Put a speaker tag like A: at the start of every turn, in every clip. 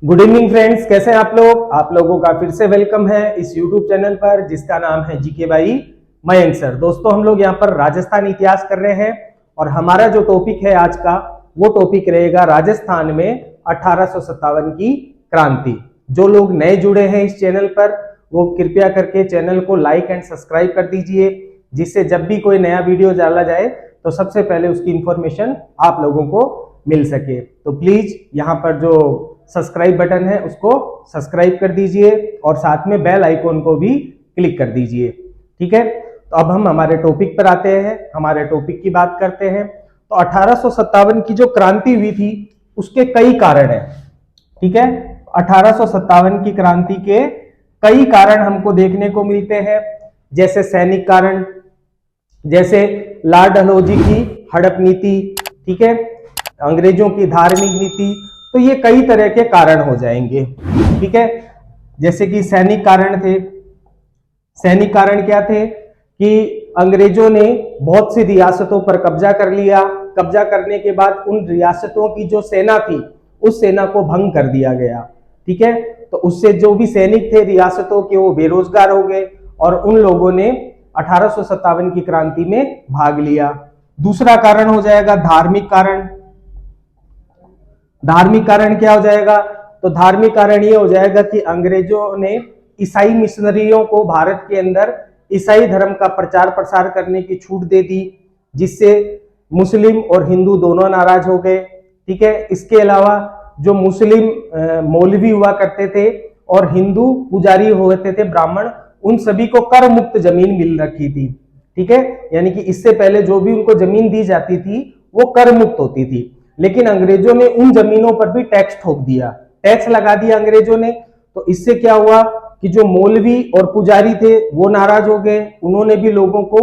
A: Good evening friends, कैसे हैं आप लोग। आप लोगों का फिर से वेलकम है इस यूट्यूब चैनल पर जिसका नाम है जीके बाई मयंक सर। दोस्तों, हम लोग यहाँ पर राजस्थान इतिहास कर रहे हैं और हमारा जो टॉपिक है आज का वो टॉपिक रहेगा राजस्थान में 1857 की क्रांति। जो लोग नए जुड़े हैं इस चैनल पर वो कृपया करके चैनल को लाइक एंड सब्सक्राइब कर दीजिए, जिससे जब भी कोई नया वीडियो डाला जाए तो सबसे पहले उसकी इंफॉर्मेशन आप लोगों को मिल सके। तो प्लीज यहाँ पर जो सब्सक्राइब बटन है उसको सब्सक्राइब कर दीजिए और साथ में बेल आइकॉन को भी क्लिक कर दीजिए। ठीक है, तो अब हम हमारे टॉपिक पर आते हैं, हमारे टॉपिक की बात करते हैं। तो 1857 की जो क्रांति हुई थी उसके कई कारण हैं। ठीक है, 1857 की क्रांति के कई कारण हमको देखने को मिलते हैं, जैसे सैनिक कारण, जैसे लॉर्ड डलहौजी की हड़प नीति, ठीक है, अंग्रेजों की धार्मिक नीति। तो ये कई तरह के कारण हो जाएंगे। ठीक है, जैसे कि सैनिक कारण थे। सैनिक कारण क्या थे कि अंग्रेजों ने बहुत सी रियासतों पर कब्जा कर लिया। कब्जा करने के बाद उन रियासतों की जो सेना थी उस सेना को भंग कर दिया गया। ठीक है, तो उससे जो भी सैनिक थे रियासतों के वो बेरोजगार हो गए और उन लोगों ने 1857 की क्रांति में भाग लिया। दूसरा कारण हो जाएगा धार्मिक कारण। धार्मिक कारण क्या हो जाएगा? तो धार्मिक कारण ये हो जाएगा कि अंग्रेजों ने ईसाई मिशनरियों को भारत के अंदर ईसाई धर्म का प्रचार प्रसार करने की छूट दे दी, जिससे मुस्लिम और हिंदू दोनों नाराज हो गए। ठीक है, इसके अलावा जो मुस्लिम मौलवी हुआ करते थे और हिंदू पुजारी होते थे ब्राह्मण, उन सभी को कर मुक्त जमीन मिल रखी थी। ठीक है, यानी कि इससे पहले जो भी उनको जमीन दी जाती थी वो कर मुक्त होती थी, लेकिन अंग्रेजों ने उन जमीनों पर भी टैक्स ठोक दिया, टैक्स लगा दिया अंग्रेजों ने। तो इससे क्या हुआ कि जो मौलवी और पुजारी थे वो नाराज हो गए। उन्होंने भी लोगों को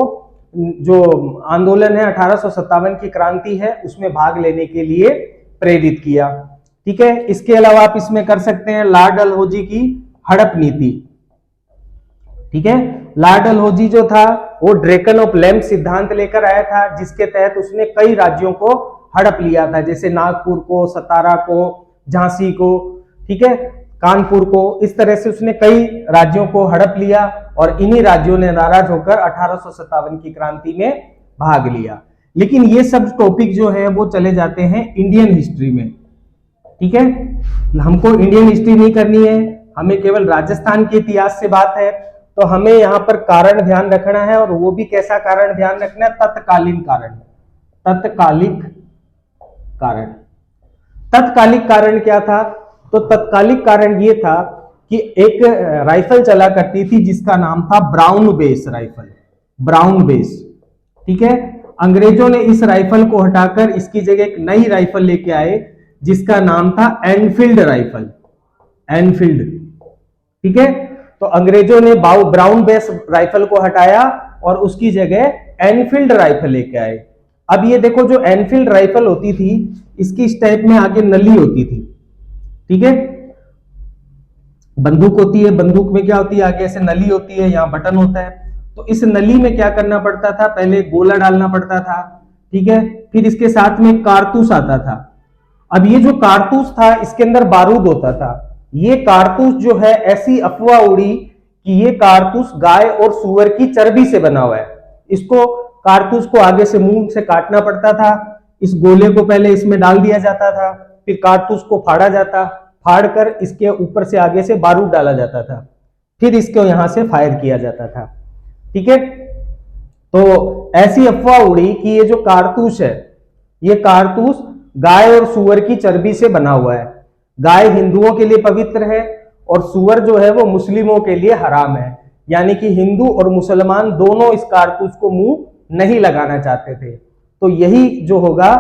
A: जो आंदोलन है 1857 की क्रांति है उसमें भाग लेने के लिए प्रेरित किया। ठीक है, इसके अलावा आप इसमें कर सकते हैं लॉर्ड डलहौजी की हड़प नीति। ठीक है, लॉर्ड डलहौजी जो था वो ड्रैकन ऑफ लैम्प सिद्धांत लेकर आया था, जिसके तहत उसने कई राज्यों को हड़प लिया था, जैसे नागपुर को, सतारा को, झांसी को, ठीक है, कानपुर को। इस तरह से उसने कई राज्यों को हड़प लिया और इन्हीं राज्यों ने नाराज होकर 1857 की क्रांति में भाग लिया। लेकिन ये सब टॉपिक जो है वो चले जाते हैं इंडियन हिस्ट्री में। ठीक है, हमको इंडियन हिस्ट्री नहीं करनी है, हमें केवल राजस्थान के इतिहास से बात है। तो हमें यहाँ पर कारण ध्यान रखना है, और वो भी कैसा कारण ध्यान रखना है? तत्कालीन कारण। तत्कालिक कारण। तत्कालिक कारण क्या था? तो तत्कालिक कारण ये था कि एक राइफल चला करती थी जिसका नाम था brown base rifle. Brown base, ठीक है। अंग्रेजों ने इस राइफल को हटाकर इसकी जगह एक नई राइफल लेके आए जिसका नाम था एनफील्ड राइफल। एनफील्ड, ठीक है। तो अंग्रेजों ने ब्राउन बेस राइफल को हटाया और उसकी जगह एनफील्ड राइफल लेके आए। अब ये देखो, जो एनफील्ड राइफल होती थी इसकी इस टाइप में आगे नली होती थी। ठीक है, बंदूक होती है, बंदूक में क्या होती है? आगे ऐसे नली होती है, यहाँ बटन होता है। तो इस नली में क्या करना पड़ता था? पहले गोला डालना पड़ता था, ठीक है, फिर इसके साथ में कारतूस आता था। अब ये जो कारतूस था इसके अंदर बारूद होता था। ये कारतूस जो है, ऐसी अफवाह उड़ी कि ये कारतूस गाय और सुअर की चर्बी से बना हुआ है। इसको कारतूस को आगे से मुंह से काटना पड़ता था। इस गोले को पहले इसमें डाल दिया जाता था, फिर कारतूस को फाड़ा जाता, फाड़कर इसके ऊपर से आगे से बारूद डाला जाता था, फिर इसको यहां से फायर किया जाता था। ठीक है, तो ऐसी अफवाह उड़ी कि ये जो कारतूस है ये कारतूस गाय और सुअर की चर्बी से बना हुआ है। गाय हिंदुओं के लिए पवित्र है और सुअर जो है वो मुस्लिमों के लिए हराम है, यानी कि हिंदू और मुसलमान दोनों इस कारतूस को मुंह नहीं लगाना चाहते थे। तो यही जो होगा,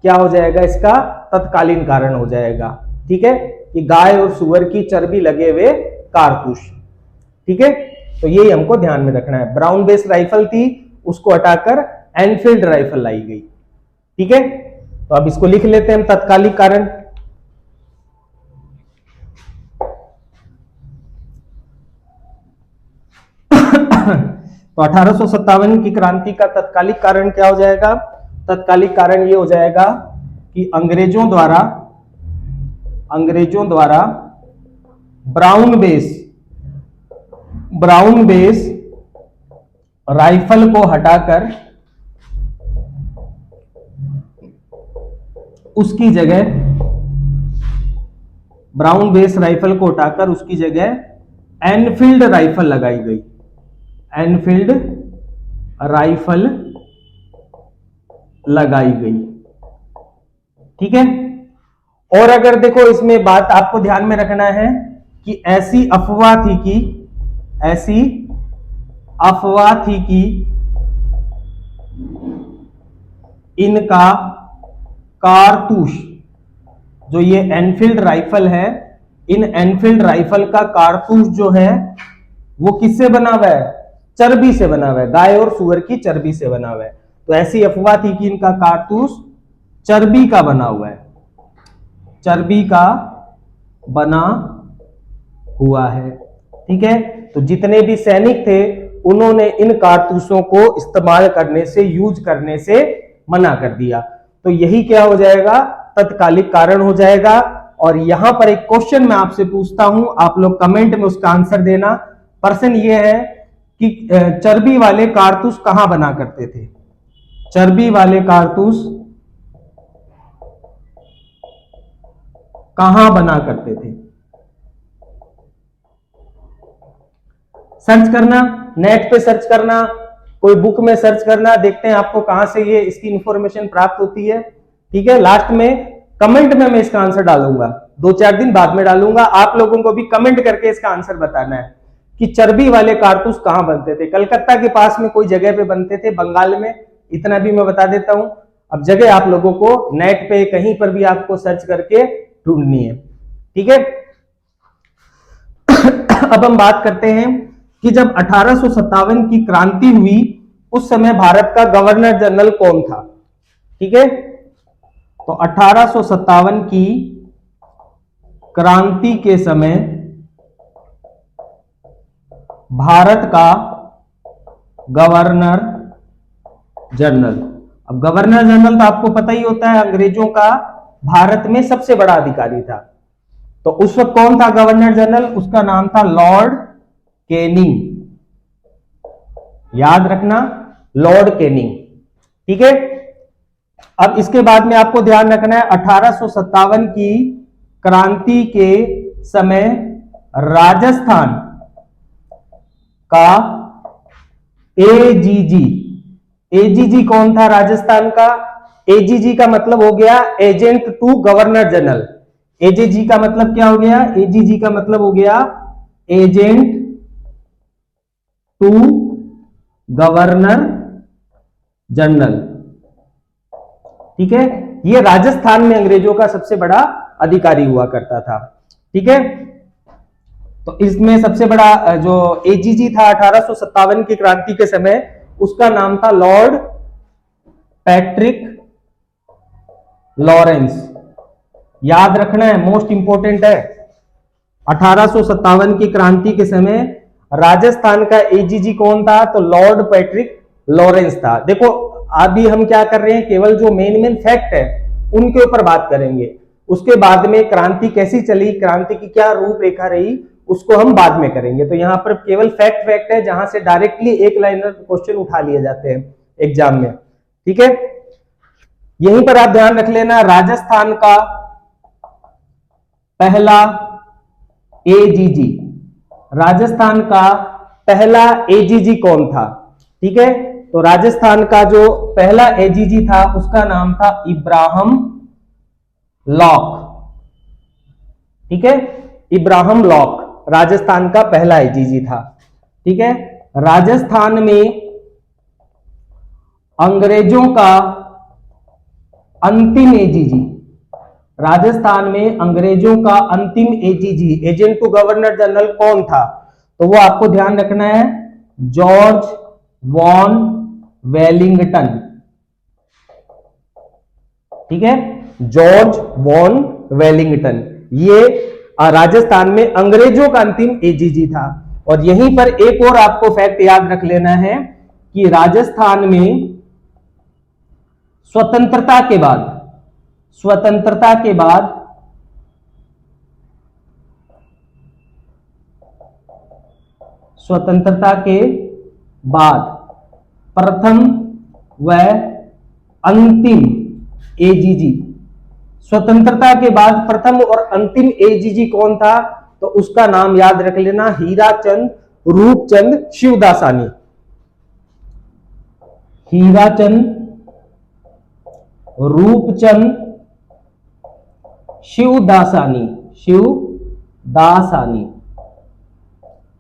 A: क्या हो जाएगा? इसका तत्कालीन कारण हो जाएगा। ठीक है, कि गाय और सुअर की चर्बी लगे हुए कारतूस। ठीक है, तो यही हमको ध्यान में रखना है। ब्राउन बेस राइफल थी, उसको हटाकर एनफील्ड राइफल लाई गई। ठीक है, तो अब इसको लिख लेते हैं हम, तत्कालिक कारण। तो 1857 की क्रांति का तत्कालिक कारण क्या हो जाएगा? तत्कालिक कारण ये हो जाएगा कि अंग्रेजों द्वारा ब्राउन बेस राइफल को हटाकर उसकी जगह ब्राउन बेस राइफल को हटाकर उसकी जगह एनफील्ड राइफल लगाई गई। एनफील्ड राइफल लगाई गई। ठीक है। और अगर देखो इसमें बात आपको ध्यान में रखना है कि ऐसी अफवाह थी कि इनका कारतूस, जो ये एनफील्ड राइफल है, इन एनफील्ड राइफल का कारतूस जो है वो किससे बना हुआ है? चर्बी से बना हुआ है, गाय और सुअर की चर्बी से बना हुआ है। तो ऐसी अफवाह थी कि इनका कारतूस चर्बी का बना हुआ है, चर्बी का बना हुआ है। ठीक है। तो जितने भी सैनिक थे उन्होंने इन कारतूसों को इस्तेमाल करने से, यूज करने से मना कर दिया। तो यही क्या हो जाएगा? तत्कालिक कारण हो जाएगा। और यहां पर एक क्वेश्चन मैं आपसे पूछता हूं, आप लोग कमेंट में उसका आंसर देना। प्रश्न ये है कि चर्बी वाले कारतूस कहां बना करते थे? चर्बी वाले कारतूस कहां बना करते थे? सर्च करना, नेट पे सर्च करना, कोई बुक में सर्च करना, देखते हैं आपको कहां से ये इसकी इंफॉर्मेशन प्राप्त होती है। ठीक है। लास्ट में कमेंट में मैं इसका आंसर डालूंगा, 2-4 दिन बाद में डालूंगा। आप लोगों को भी कमेंट करके इसका आंसर बताना है कि चर्बी वाले कारतूस कहां बनते थे। कलकत्ता के पास में कोई जगह पे बनते थे, बंगाल में, इतना भी मैं बता देता हूं। अब जगह आप लोगों को नेट पे कहीं पर भी आपको सर्च करके ढूंढनी है। ठीक है। अब हम बात करते हैं कि जब 1857 की क्रांति हुई उस समय भारत का गवर्नर जनरल कौन था? ठीक है। तो 1857 की क्रांति के समय भारत का गवर्नर जनरल, अब गवर्नर जनरल तो आपको पता ही होता है अंग्रेजों का भारत में सबसे बड़ा अधिकारी था। तो उस वक्त कौन था गवर्नर जनरल? उसका नाम था लॉर्ड कैनिंग। याद रखना, लॉर्ड कैनिंग। ठीक है। अब इसके बाद में आपको ध्यान रखना है 1857 की क्रांति के समय राजस्थान का एजीजी कौन था? राजस्थान का एजीजी का मतलब हो गया agent to governor general. AGG का मतलब क्या हो गया? एजीजी का मतलब हो गया एजेंट टू गवर्नर जनरल। ठीक है। ये राजस्थान में अंग्रेजों का सबसे बड़ा अधिकारी हुआ करता था। ठीक है। तो इसमें सबसे बड़ा जो एजीजी था 1857 की क्रांति के समय, उसका नाम था लॉर्ड पैट्रिक लॉरेंस। याद रखना है, मोस्ट इंपोर्टेंट है। 1857 की क्रांति के समय राजस्थान का एजीजी कौन था? तो लॉर्ड पैट्रिक लॉरेंस था। देखो अभी हम क्या कर रहे हैं, केवल जो मेन फैक्ट है उनके ऊपर बात करेंगे। उसके बाद में क्रांति कैसी चली, क्रांति की क्या रूपरेखा रही, उसको हम बाद में करेंगे। तो यहाँ पर केवल फैक्ट है, जहां से डायरेक्टली एक लाइनर क्वेश्चन उठा लिए जाते हैं एग्जाम में। ठीक है। यहीं पर आप ध्यान रख लेना, राजस्थान का पहला एजीजी, राजस्थान का पहला एजीजी कौन था? ठीक है। तो राजस्थान का जो पहला एजीजी था उसका नाम था इब्राहिम लॉक। ठीक है। इब्राहिम लॉक राजस्थान का पहला एजीजी था। ठीक है। राजस्थान में अंग्रेजों का अंतिम एजीजी, राजस्थान में अंग्रेजों का अंतिम AGG, agent to governor general कौन था? तो वो आपको ध्यान रखना है, जॉर्ज वॉन वेलिंगटन। ठीक है। जॉर्ज वॉन वेलिंगटन, ये राजस्थान में अंग्रेजों का अंतिम एजीजी था। और यहीं पर एक और आपको फैक्ट याद रख लेना है कि राजस्थान में स्वतंत्रता के बाद, स्वतंत्रता के बाद प्रथम व अंतिम एजीजी, स्वतंत्रता के बाद प्रथम और अंतिम एजीजी कौन था? तो उसका नाम याद रख लेना, हीराचंद रूपचंद शिवदासानी। हीराचंद रूपचंद शिवदासानी, शिवदासानी।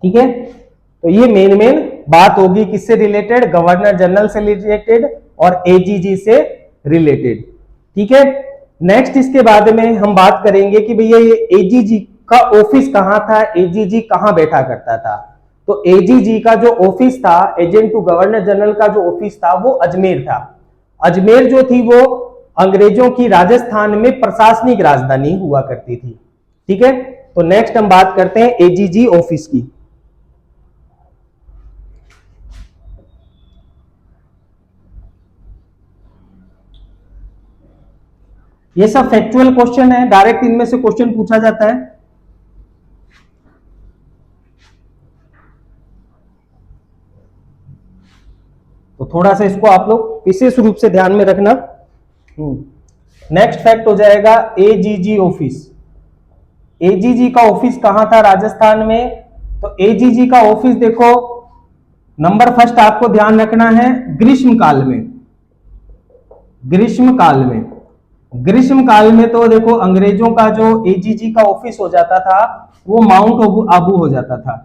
A: ठीक है, तो ये मेन बात होगी किससे रिलेटेड? गवर्नर जनरल से रिलेटेड और एजीजी से रिलेटेड। ठीक है, नेक्स्ट इसके बाद में हम बात करेंगे कि भैया ये एजीजी का ऑफिस कहां था, एजीजी कहां बैठा करता था। तो एजीजी का जो ऑफिस था, एजेंट टू गवर्नर जनरल का जो ऑफिस था वो अजमेर था। अजमेर जो थी वो अंग्रेजों की राजस्थान में प्रशासनिक राजधानी हुआ करती थी। ठीक है, तो नेक्स्ट हम बात करते हैं एजीजी ऑफिस की। ये सब फैक्चुअल क्वेश्चन है, डायरेक्ट इनमें से क्वेश्चन पूछा जाता है। तो थोड़ा सा इसको आप लोग विशेष रूप से ध्यान में रखना। नेक्स्ट फैक्ट हो जाएगा एजीजी ऑफिस। एजीजी का ऑफिस कहां था राजस्थान में? तो एजीजी का ऑफिस देखो, नंबर फर्स्ट आपको ध्यान रखना है ग्रीष्म काल में। ग्रीष्म काल में, ग्रीष्म काल में तो देखो अंग्रेजों का जो एजीजी का ऑफिस हो जाता था वो माउंट आबू हो जाता था।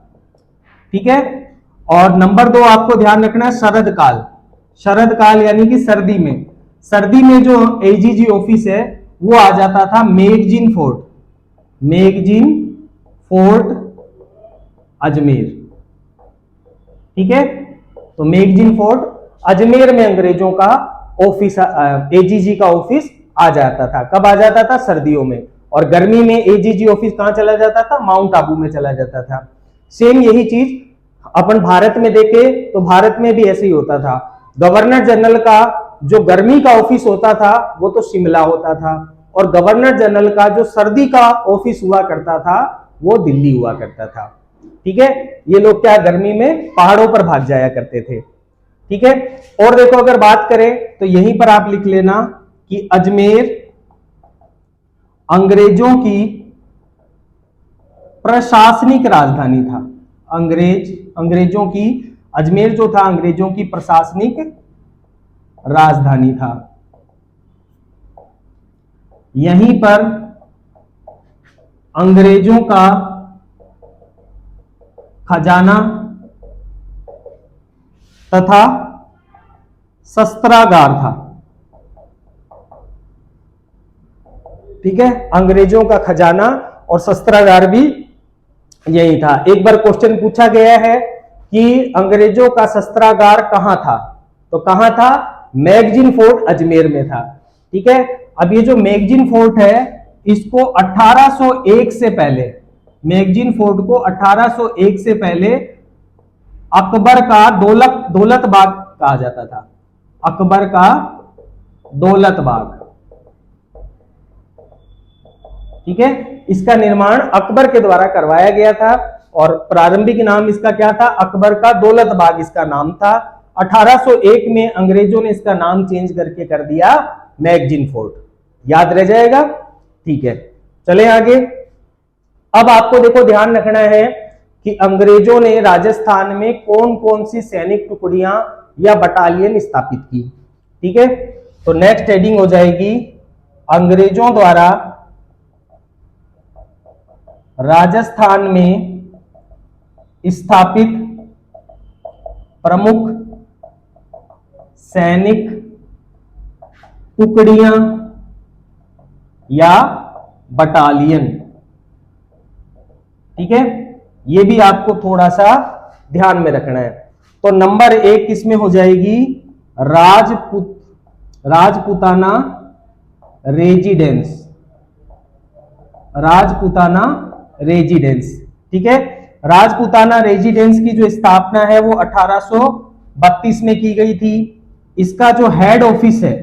A: ठीक है, और नंबर दो आपको ध्यान रखना है शरद काल। शरद काल यानी कि सर्दी में, सर्दी में जो एजीजी ऑफिस है वो आ जाता था magazine fort, magazine fort Ajmer. ठीक है, तो मैगजीन फोर्ट अजमेर में अंग्रेजों का ऑफिस, एजीजी का ऑफिस आ जाता था। कब आ जाता था? सर्दियों में। और गर्मी में एजीजी ऑफिस कहां चला जाता था? माउंट आबू में चला जाता था। सेम यही चीज अपन भारत में देखे तो भारत में भी ऐसे ही होता था। गवर्नर जनरल का जो गर्मी का ऑफिस होता था वो तो शिमला होता था, और गवर्नर जनरल का जो सर्दी का ऑफिस हुआ करता था वो दिल्ली हुआ करता था। ठीक है, ये लोग क्या गर्मी में पहाड़ों पर भाग जाया करते थे। ठीक है, और देखो अगर बात करें तो यहीं पर आप लिख लेना कि अजमेर अंग्रेजों की प्रशासनिक राजधानी था। अंग्रेजों की, अजमेर जो था अंग्रेजों की प्रशासनिक राजधानी था। यहीं पर अंग्रेजों का खजाना तथा शस्त्रागार था। ठीक है, अंग्रेजों का खजाना और शस्त्रागार भी यही था। एक बार क्वेश्चन पूछा गया है कि अंग्रेजों का शस्त्रागार कहां था, तो कहां था? मैगजीन फोर्ट अजमेर में था। ठीक है, अब ये जो मैगजीन फोर्ट है इसको 1801 से पहले, मैगजीन फोर्ट को 1801 से पहले अकबर का दौलत बाग कहा जाता था। अकबर का दौलत बाग। ठीक है, इसका निर्माण अकबर के द्वारा करवाया गया था और प्रारंभिक नाम इसका क्या था? अकबर का दौलत बाग इसका नाम था। 1801 में अंग्रेजों ने इसका नाम चेंज करके कर दिया मैगजीन फोर्ट। याद रह जाएगा? ठीक है, चले आगे। अब आपको देखो ध्यान रखना है कि अंग्रेजों ने राजस्थान में कौन कौन सी सैनिक टुकड़ियां या बटालियन स्थापित की। ठीक है, तो नेक्स्ट हेडिंग हो जाएगी अंग्रेजों द्वारा राजस्थान में स्थापित प्रमुख सैनिक टुकड़ियां या बटालियन। ठीक है, ये भी आपको थोड़ा सा ध्यान में रखना है। तो नंबर 1 किसमें हो जाएगी? राजपुताना रेजिडेंस। राजपुताना रेजिडेंस। ठीक है, राजपुताना रेजिडेंस की जो स्थापना है वो 1832 में की गई थी। इसका जो हेड ऑफिस है,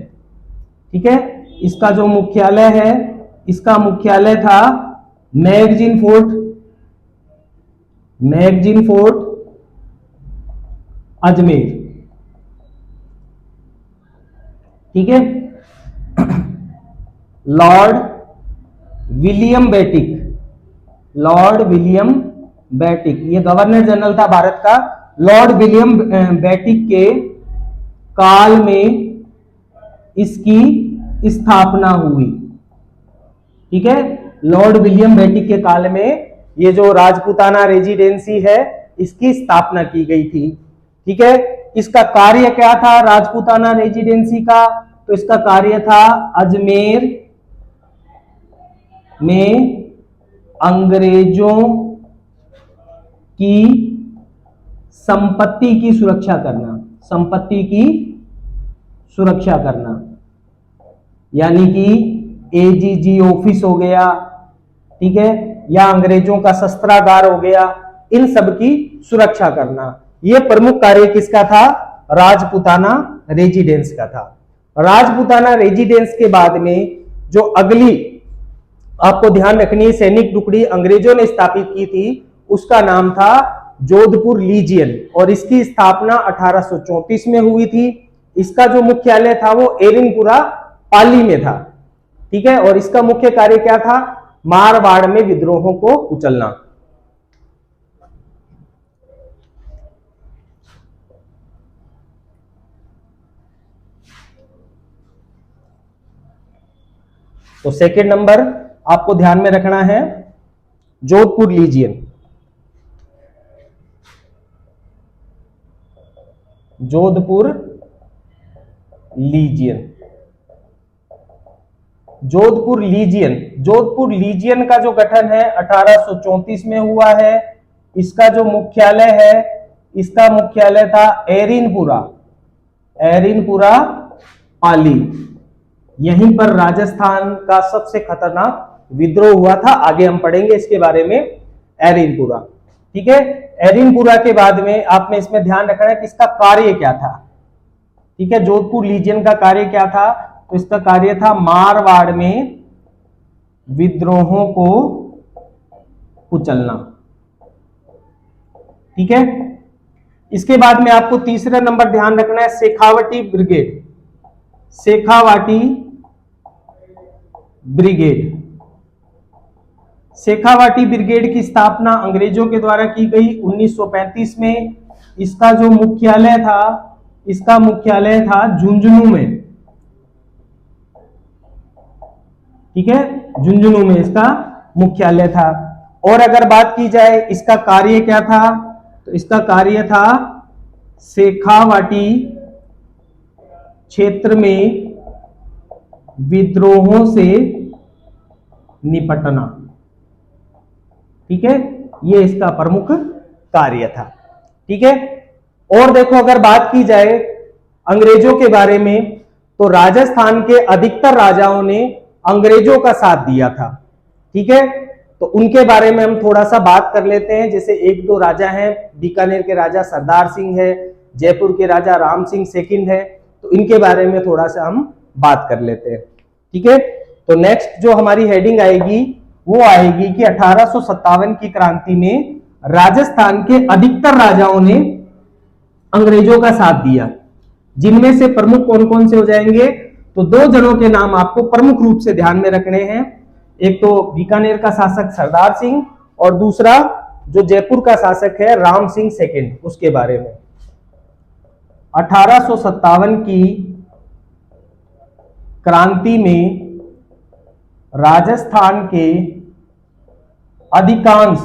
A: ठीक है, इसका जो मुख्यालय है, इसका मुख्यालय था मैगजीन फोर्ट अजमेर। ठीक है। लॉर्ड विलियम बेटिक, लॉर्ड विलियम बेटिक, ये गवर्नर जनरल था भारत का। लॉर्ड विलियम बेटिक के काल में इसकी स्थापना हुई। ठीक है, लॉर्ड विलियम बेटिक के काल में ये जो राजपूताना रेजिडेंसी है इसकी स्थापना की गई थी। ठीक है, इसका कार्य क्या था राजपूताना रेजिडेंसी का? तो इसका कार्य था अजमेर में अंग्रेजों की संपत्ति की सुरक्षा करना, संपत्ति की सुरक्षा करना, यानी कि एजीजी ऑफिस हो गया, ठीक है, या अंग्रेजों का शस्त्रागार हो गया, इन सब की सुरक्षा करना। यह प्रमुख कार्य किसका था? राजपूताना रेजिडेंस का था। राजपूताना रेजिडेंस के बाद में जो अगली आपको ध्यान रखनी सैनिक टुकड़ी अंग्रेजों ने स्थापित की थी उसका नाम था जोधपुर लीजियन, और इसकी स्थापना 1834 में हुई थी। इसका जो मुख्यालय था वो एरिनपुरा पाली में था। ठीक है, और इसका मुख्य कार्य क्या था? मारवाड़ में विद्रोहों को कुचलना। तो सेकंड नंबर आपको ध्यान में रखना है Jodhpur lesion. Jodhpur lesion, Jodhpur lesion, Jodhpur lesion का जो गठन है 1834 में हुआ है। इसका जो मुख्यालय है, इसका मुख्यालय था एरिनपुरा, एरिनपुरा पाली। यहीं पर राजस्थान का सबसे खतरनाक विद्रोह हुआ था, आगे हम पढ़ेंगे इसके बारे में। एरिनपुरा, ठीक है। एरिनपुरा के बाद में आपने इसमें ध्यान रखना है कि इसका कार्य क्या था। ठीक है, जोधपुर लीजियन का कार्य क्या था? तो इसका कार्य था मारवाड़ में विद्रोहों को कुचलना। ठीक है, इसके बाद में आपको तीसरा नंबर ध्यान रखना है Shekhawati brigade, Shekhawati brigade. Shekhawati brigade की स्थापना अंग्रेजों के द्वारा की गई 1935 में। इसका जो मुख्यालय था, इसका मुख्यालय था झुंझुनू में। ठीक है, झुंझुनू में इसका मुख्यालय था। और अगर बात की जाए इसका कार्य क्या था, तो इसका कार्य था शेखावाटी क्षेत्र में विद्रोहों से निपटना। ठीक है, यह इसका प्रमुख कार्य था। ठीक है, और देखो अगर बात की जाए अंग्रेजों के बारे में, तो राजस्थान के अधिकतर राजाओं ने अंग्रेजों का साथ दिया था। ठीक है, तो उनके बारे में हम थोड़ा सा बात कर लेते हैं। जैसे एक दो राजा हैं, बीकानेर के राजा सरदार सिंह है, जयपुर के राजा राम सिंह सेकंड है, तो इनके बारे में थोड़ा सा हम बात कर लेते हैं। ठीक है, तो नेक्स्ट जो हमारी हेडिंग आएगी वो आएगी कि 1857 की क्रांति में राजस्थान के अधिकतर राजाओं ने अंग्रेजों का साथ दिया। जिनमें से प्रमुख कौन कौन से हो जाएंगे? तो दो जनों के नाम आपको प्रमुख रूप से ध्यान में रखने हैं। एक तो बीकानेर का शासक सरदार सिंह, और दूसरा जो जयपुर का शासक है राम सिंह सेकंड, उसके बारे में। 1857 की क्रांति में राजस्थान के अधिकांश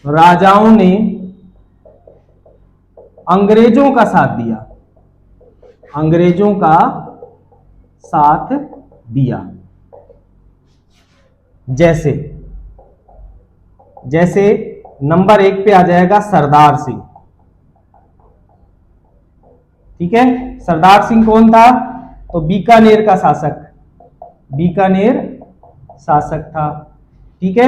A: राजाओं ने अंग्रेजों का साथ दिया, अंग्रेजों का साथ दिया। जैसे जैसे नंबर 1 पे आ जाएगा सरदार सिंह। ठीक है, सरदार सिंह कौन था? तो बीकानेर का शासक, बीकानेर शासक था। ठीक है,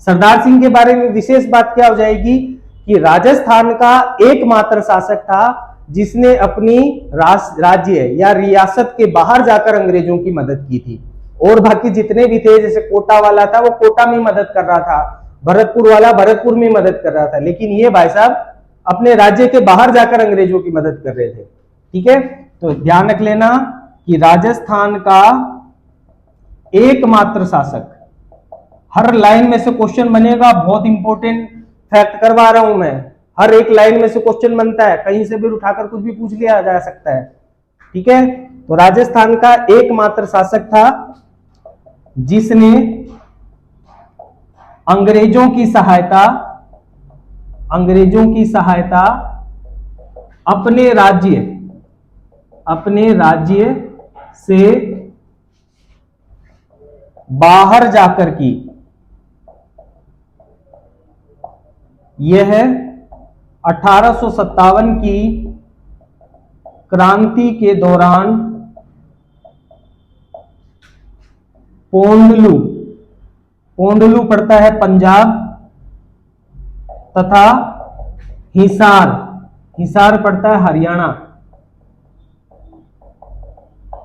A: सरदार सिंह के बारे में विशेष बात क्या हो जाएगी कि राजस्थान का एकमात्र शासक था जिसने अपनी राज्य या रियासत के बाहर जाकर अंग्रेजों की मदद की थी। और बाकी जितने भी थे, जैसे कोटा वाला था वो कोटा में मदद कर रहा था, भरतपुर वाला भरतपुर में मदद कर रहा था, लेकिन ये भाई साहब अपने राज्य के बाहर जाकर अंग्रेजों की मदद कर रहे थे। ठीक है, तो ध्यान रख लेना कि राजस्थान का एकमात्र शासक, हर लाइन में से क्वेश्चन बनेगा, बहुत इंपॉर्टेंट फैक्ट करवा रहा हूं मैं, हर एक लाइन में से क्वेश्चन बनता है, कहीं से भी उठाकर कुछ भी पूछ लिया जा सकता है। ठीक है, तो राजस्थान का एकमात्र शासक था जिसने अंग्रेजों की सहायता अपने राज्य से बाहर जाकर की। यह 1857 की क्रांति के दौरान पोंडलू पड़ता है पंजाब, तथा हिसार पड़ता है हरियाणा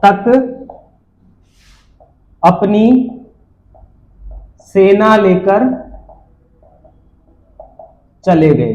A: तक अपनी सेना लेकर चले गए।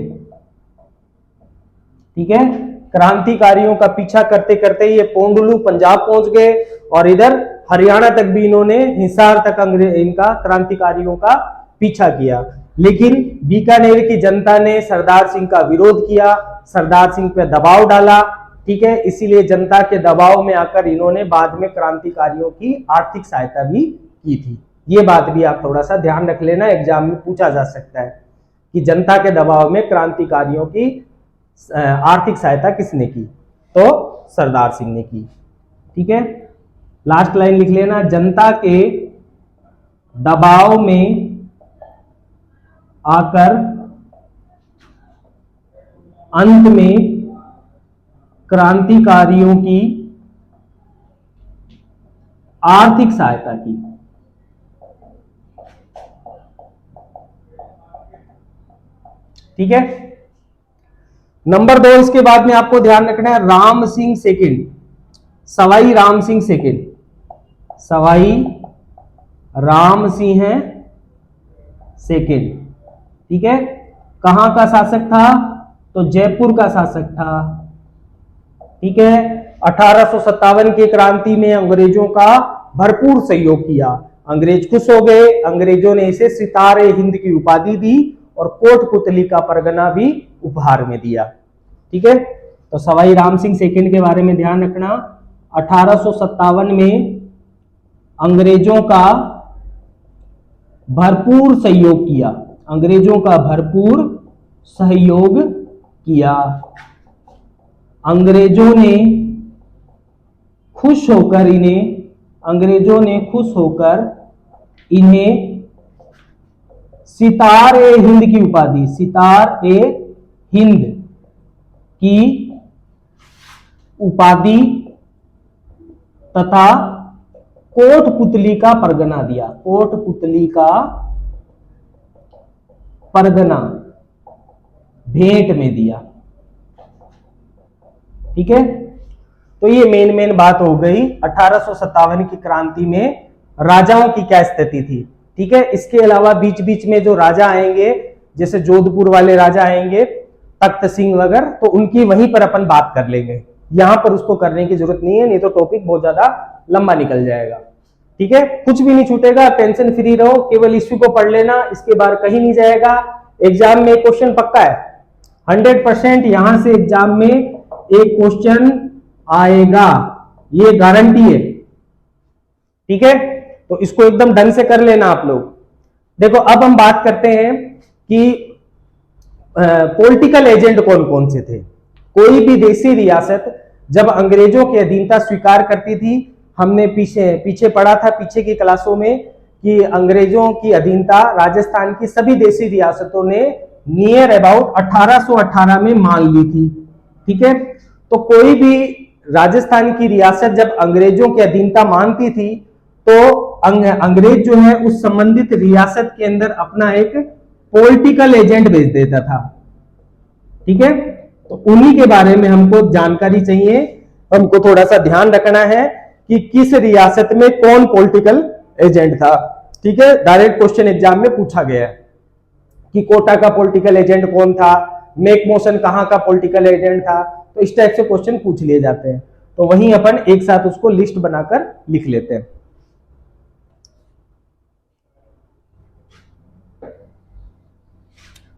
A: ठीक है, क्रांतिकारियों का पीछा करते करते ये पोंडलू पंजाब पहुंच गए और इधर हरियाणा तक भी इन्होंने हिसार तक इनका क्रांतिकारियों का पीछा किया। लेकिन बीकानेर की जनता ने सरदार सिंह का विरोध किया, सरदार सिंह पे दबाव डाला। ठीक है, इसीलिए जनता के दबाव में आकर इन्होंने बाद में क्रांतिकारियों की आर्थिक सहायता भी की थी। ये बात भी आप थोड़ा सा ध्यान रख लेना, एग्जाम में पूछा जा सकता है कि जनता के दबाव में क्रांतिकारियों की आर्थिक सहायता किसने की, तो सरदार सिंह ने की। ठीक है, लास्ट लाइन लिख लेना, जनता के दबाव में आकर अंत में क्रांतिकारियों की आर्थिक सहायता की। ठीक है, नंबर 2, इसके बाद में आपको ध्यान रखना है Ram Singh second, Sawai Ram Singh second, Sawai Ram Singh second. ठीक है, कहां का शासक था, तो जयपुर का शासक था। ठीक है, 1857 की क्रांति में अंग्रेजों का भरपूर सहयोग किया, अंग्रेज खुश हो गए, अंग्रेजों ने इसे सितारे हिंद की उपाधि दी और कोटपुतली का परगना भी उपहार में दिया। ठीक है, तो सवाई राम सिंह सेकंड के बारे में ध्यान रखना, 1857 में अंग्रेजों का भरपूर सहयोग किया, अंग्रेजों का भरपूर सहयोग किया। अंग्रेजों ने खुश होकर इन्हें सितार-ए-हिंद की उपाधि, सितार-ए-हिंद की उपाधि तथा कोटपुतली का परगना दिया, कोटपुतली का परगना भेंट में दिया। ठीक है, तो ये मेन बात हो गई 1857 की क्रांति में राजाओं की क्या स्थिति थी। ठीक है, इसके अलावा बीच बीच में जो राजा आएंगे, जैसे जोधपुर वाले राजा आएंगे, तख्त सिंह वगैरह, तो उनकी वहीं पर अपन बात कर लेंगे, यहां पर उसको करने की जरूरत नहीं है, नहीं तो टॉपिक बहुत ज्यादा लंबा निकल जाएगा। ठीक है, कुछ भी नहीं छूटेगा, टेंशन फ्री रहो, केवल इश्यू को पढ़ लेना, इसके बाहर कहीं नहीं जाएगा। एग्जाम में क्वेश्चन पक्का है, 100% यहां से एग्जाम में एक क्वेश्चन आएगा, ये गारंटी है। ठीक है, तो इसको एकदम ढंग से कर लेना आप लोग। देखो, अब हम बात करते हैं कि पॉलिटिकल एजेंट कौन कौन से थे। कोई भी देशी रियासत जब अंग्रेजों की अधीनता स्वीकार करती थी, हमने पीछे पढ़ा था पीछे की क्लासों में कि अंग्रेजों की अधीनता राजस्थान की सभी देशी रियासतों ने नियर अबाउट 1818 में मान ली थी। ठीक है, तो कोई भी राजस्थान की रियासत जब अंग्रेजों की अधीनता मानती थी, तो अंग्रेज जो है उस संबंधित रियासत के अंदर अपना एक पॉलिटिकल एजेंट भेज देता था। ठीक है, तो उन्हीं के बारे में हमको जानकारी चाहिए, हमको थोड़ा सा ध्यान रखना है कि किस रियासत में कौन पॉलिटिकल एजेंट था। ठीक है, डायरेक्ट क्वेश्चन एग्जाम में पूछा गया है कि कोटा का पॉलिटिकल एजेंट कौन था, मेक मोशन कहाँ का पॉलिटिकल एजेंट था। तो इस टाइप से क्वेश्चन पूछ लिए जाते हैं, तो वहीं अपन एक साथ उसको लिस्ट बनाकर लिख लेते हैं।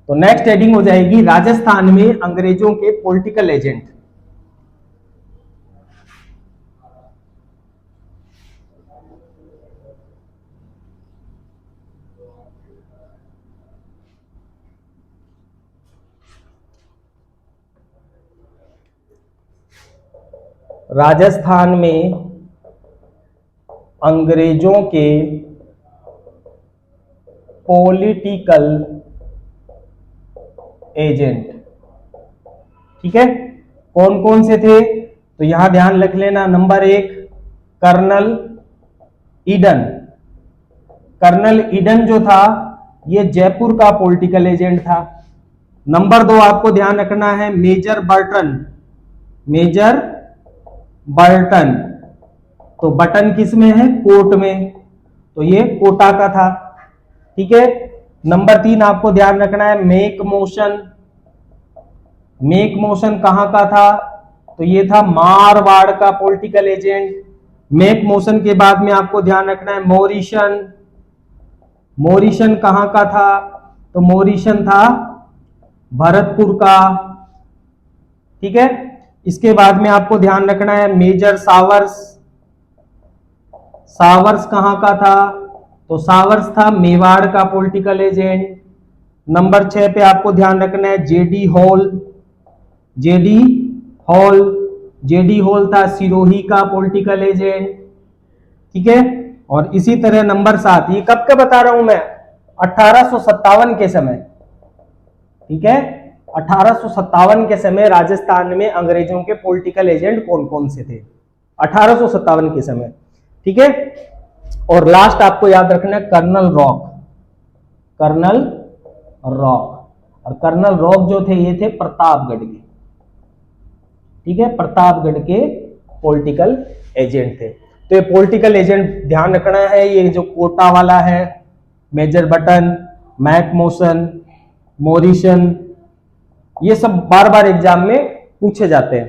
A: तो नेक्स्ट हेडिंग हो जाएगी राजस्थान में अंग्रेजों के पॉलिटिकल एजेंट। राजस्थान में अंग्रेजों के पॉलिटिकल एजेंट, ठीक है, कौन कौन से थे? तो यहां ध्यान रख लेना, number 1 colonel Eden. Colonel Eden जो था ये जयपुर का पॉलिटिकल एजेंट था। नंबर 2 आपको ध्यान रखना है मेजर बर्टन। मेजर बर्टन, तो बटन किस में है? कोट में, तो ये कोटा का था, ठीक है। नंबर 3 आपको ध्यान रखना है मेक मोशन। मेक मोशन कहां का था? तो ये था मारवाड़ का पॉलिटिकल एजेंट। मेक मोशन के बाद में आपको ध्यान रखना है मोरिशन। मोरिशन कहां का था? तो मोरिशन था भरतपुर का, ठीक है। इसके बाद में आपको ध्यान रखना है मेजर सावर्स। सावर्स कहां का था? तो सावर्स था मेवाड़ का पॉलिटिकल एजेंट। नंबर 6 पे आपको ध्यान रखना है JD hall. JD hall, JD hall था सिरोही का पॉलिटिकल एजेंट, ठीक है। और इसी तरह नंबर 7, ये कब का बता रहा हूं मैं? 1857 के समय, ठीक है। 1857 के समय राजस्थान में अंग्रेजों के पॉलिटिकल एजेंट कौन कौन से थे? 1857 के समय, ठीक है। और लास्ट आपको याद रखना है कर्नल रॉक। कर्नल रॉक, और कर्नल रॉक जो थे ये थे प्रतापगढ़ के, ठीक है, प्रतापगढ़ के पॉलिटिकल एजेंट थे। तो ये पॉलिटिकल एजेंट ध्यान रखना है, ये जो कोटा वाला है मेजर बटन, मैक मोशन, मोरिशन, ये सब बार बार एग्जाम में पूछे जाते हैं,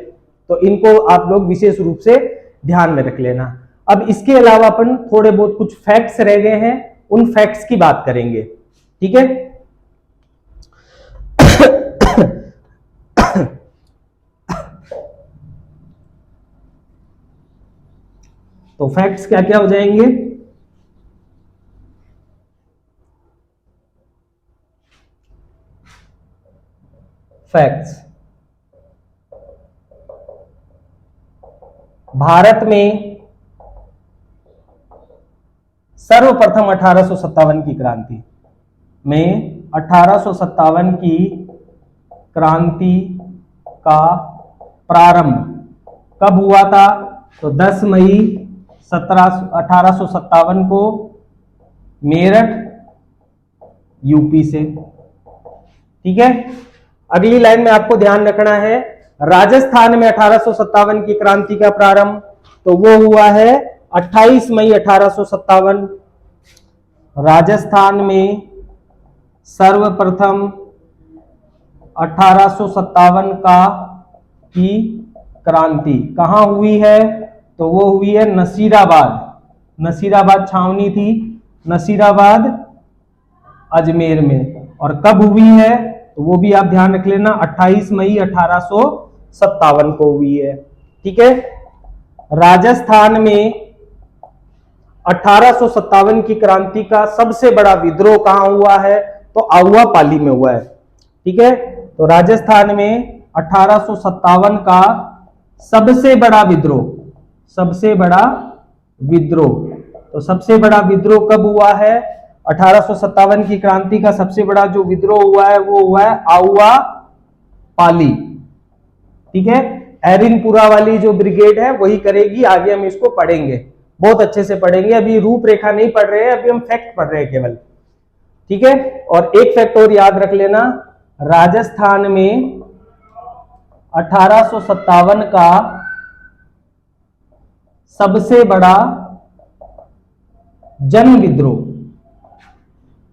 A: तो इनको आप लोग विशेष रूप से ध्यान में रख लेना। अब इसके अलावा अपन थोड़े बहुत कुछ फैक्ट्स रह गए हैं, उन फैक्ट्स की बात करेंगे, ठीक है। तो फैक्ट्स क्या क्या हो जाएंगे? फैक्ट्स, भारत में सर्वप्रथम 1857 की क्रांति में 1857 की क्रांति का प्रारंभ कब हुआ था? तो 10 मई 1857 को मेरठ यूपी से, ठीक है। अगली लाइन में आपको ध्यान रखना है राजस्थान में 1857 की क्रांति का प्रारंभ, तो वो हुआ है 28 मई 1857। राजस्थान में सर्वप्रथम 1857 का की क्रांति कहां हुई है? तो वो हुई है नसीराबाद। नसीराबाद छावनी थी, नसीराबाद अजमेर में। और कब हुई है? तो वो भी आप ध्यान रख लेना 28 मई 1857 को हुई है, ठीक है। राजस्थान में 1857 की क्रांति का सबसे बड़ा विद्रोह कहां हुआ है? तो आउवा पाली में हुआ है, ठीक है। तो राजस्थान में 1857 का सबसे बड़ा विद्रोह, सबसे बड़ा विद्रोह, तो सबसे बड़ा विद्रोह कब हुआ है? 1857 की क्रांति का सबसे बड़ा जो विद्रोह हुआ है वो हुआ है आउवा पाली, ठीक है। एरिनपुरा वाली जो ब्रिगेड है वही करेगी, आगे हम इसको पढ़ेंगे, बहुत अच्छे से पढ़ेंगे। अभी रूपरेखा नहीं पढ़ रहे हैं, अभी हम फैक्ट पढ़ रहे हैं केवल, ठीक है। और एक फैक्ट और याद रख लेना, राजस्थान में 1857 का सबसे बड़ा जन विद्रोह,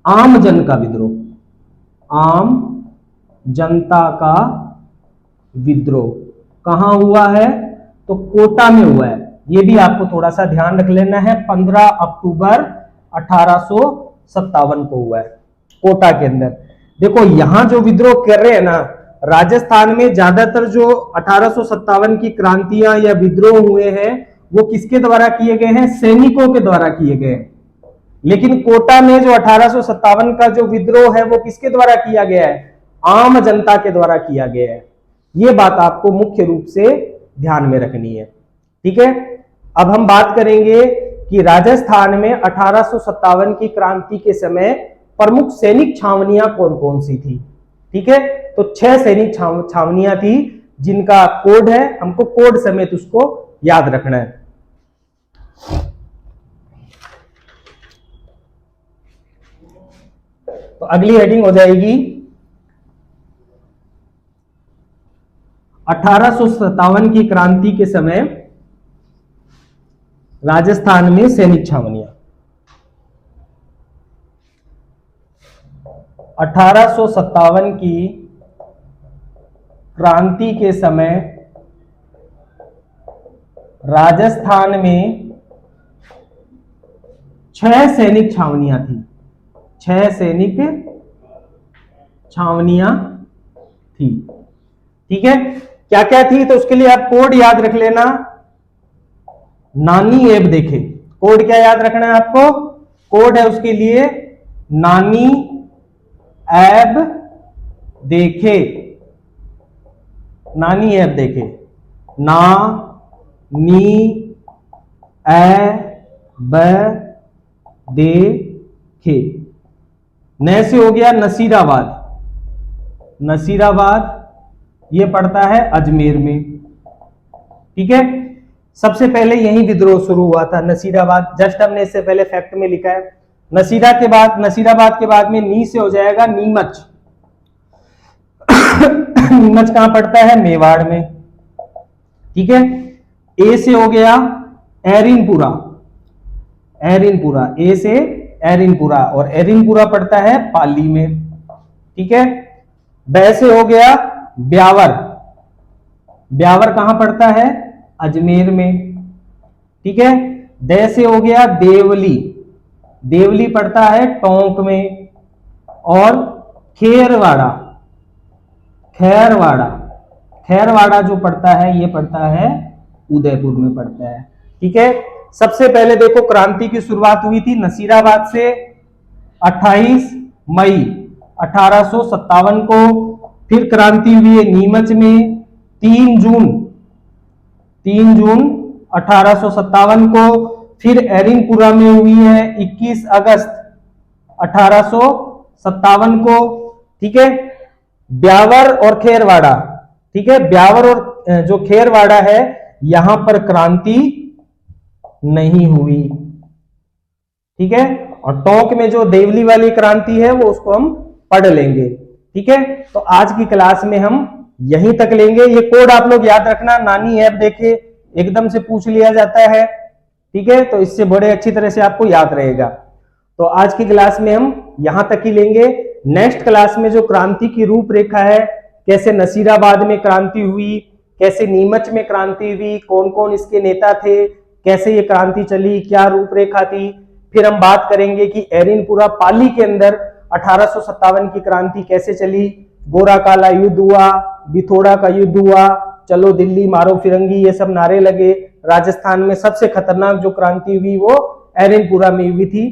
A: आम जन का विद्रोह, आम जनता का विद्रोह कहां हुआ है? तो कोटा में हुआ है। ये भी आपको थोड़ा सा ध्यान रख लेना है। 15 अक्टूबर 1857 को हुआ है कोटा के अंदर। देखो यहां जो विद्रोह कर रहे हैं ना, राजस्थान में ज्यादातर जो 1857 की क्रांतियां या विद्रोह हुए हैं वो किसके द्वारा किए गए हैं? सैनिकों के द्वारा किए गए हैं। लेकिन कोटा में जो 1857 का जो विद्रोह है वो किसके द्वारा किया गया है? आम जनता के द्वारा किया गया है। ये बात आपको मुख्य रूप से ध्यान में रखनी है। ठीक है, अब हम बात करेंगे कि राजस्थान में 1857 की क्रांति के समय प्रमुख सैनिक छावनियां कौन कौन सी थी। ठीक है, तो 6 सैनिक छावनियां थी जिनका कोड है, हमको कोड समेत उसको याद रखना है। तो अगली हेडिंग हो जाएगी 1857 की क्रांति के समय राजस्थान में सैनिक छावनियां। 1857 की क्रांति के समय राजस्थान में 6 सैनिक छावनियां थी। 6 सैनिक छावनियां थी। ठीक है, क्या क्या थी? तो उसके लिए आप कोड याद रख लेना। नानी ऐब देखे, कोड क्या याद रखना है आपको? कोड है उसके लिए नानी ऐब देखे। नानी ऐब देखे, ना नी ऐब देखे। न से हो गया नसीराबाद। नसीराबाद ये पड़ता है अजमेर में। ठीक है, सबसे पहले यही विद्रोह शुरू हुआ था, नसीराबाद। जस्ट हमने इससे पहले फैक्ट में लिखा है। नसीराबाद के बाद में नी से हो जाएगा नीमच। नीमच कहां पड़ता है? मेवाड़ में। ठीक है, ए से हो गया एरिनपुरा। एरिनपुरा, ए से एरिनपुरा, और एरिनपुरा पड़ता है पाली में। ठीक है, ब से हो गया ब्यावर। ब्यावर कहां पड़ता है? अजमेर में। ठीक है, द से हो गया देवली। देवली पड़ता है टोंक में। और खेरवाड़ा। खैरवाड़ा, खैरवाड़ा जो पड़ता है ये पड़ता है उदयपुर में पड़ता है। ठीक है, सबसे पहले देखो क्रांति की शुरुआत हुई थी नसीराबाद से 28 मई 1857 को। फिर क्रांति हुई है नीमच में 3 जून 1857 को। फिर एरिनपुरा में हुई है 21 अगस्त 1857 को। ठीक है, ब्यावर और खेरवाड़ा। ठीक है, ब्यावर और जो खेरवाड़ा है यहां पर क्रांति नहीं हुई। ठीक है, और टोंक में जो देवली वाली क्रांति है वो उसको हम पढ़ लेंगे। ठीक है, तो आज की क्लास में हम यहीं तक लेंगे। ये कोड आप लोग याद रखना, नानी ऐब देखे एकदम से पूछ लिया जाता है। ठीक है, तो इससे बड़े अच्छी तरह से आपको याद रहेगा। तो आज की क्लास में हम यहां तक ही लेंगे। नेक्स्ट क्लास में जो क्रांति की रूपरेखा है, कैसे नसीराबाद में क्रांति हुई, कैसे नीमच में क्रांति हुई, कौन कौन इसके नेता थे, कैसे ये क्रांति चली, क्या रूपरेखा थी। फिर हम बात करेंगे कि एरिनपुरा पाली के अंदर 1857 की क्रांति कैसे चली। गोरा काला युद्ध हुआ, बिथोड़ा का युद्ध हुआ, चलो दिल्ली मारो फिरंगी, ये सब नारे लगे। राजस्थान में सबसे खतरनाक जो क्रांति हुई वो एरिनपुरा में हुई थी।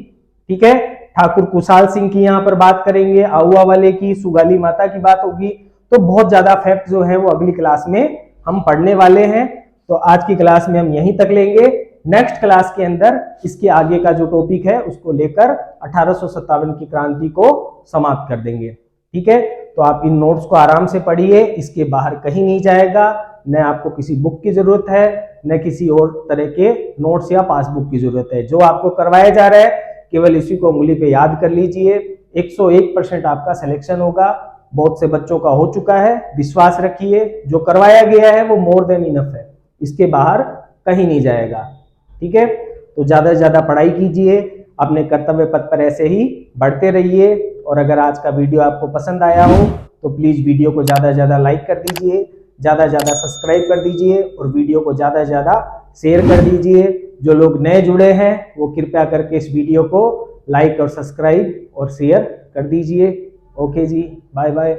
A: ठीक है, ठाकुर कुशाल सिंह की यहाँ पर बात करेंगे, आहुआ वाले की, सुगाली माता की बात होगी। तो बहुत ज्यादा फैक्ट जो है वो अगली क्लास में हम पढ़ने वाले हैं। तो आज की क्लास में हम यहीं तक लेंगे। नेक्स्ट क्लास के अंदर इसके आगे का जो टॉपिक है उसको लेकर 1857 की क्रांति को समाप्त कर देंगे। ठीक है, तो आप इन नोट्स को आराम से पढ़िए, इसके बाहर कहीं नहीं जाएगा। न आपको किसी बुक की जरूरत है, न किसी और तरह के नोट्स या पासबुक की जरूरत है। जो आपको करवाया जा रहा है केवल इसी को उंगली पे याद कर लीजिए। 101% आपका सिलेक्शन होगा। बहुत से बच्चों का हो चुका है, विश्वास रखिए। जो करवाया गया है वो मोर देन इनफ है, इसके बाहर कहीं नहीं जाएगा। ठीक है, तो ज्यादा से ज्यादा पढ़ाई कीजिए, अपने कर्तव्य पथ पर ऐसे ही बढ़ते रहिए। और अगर आज का वीडियो आपको पसंद आया हो तो प्लीज वीडियो को ज्यादा से ज्यादा लाइक कर दीजिए, ज्यादा से ज्यादा सब्सक्राइब कर दीजिए और वीडियो को ज्यादा से ज्यादा शेयर कर दीजिए। जो लोग नए जुड़े हैं वो कृपया करके इस वीडियो को लाइक और सब्सक्राइब और शेयर कर दीजिए। ओके जी, बाय बाय।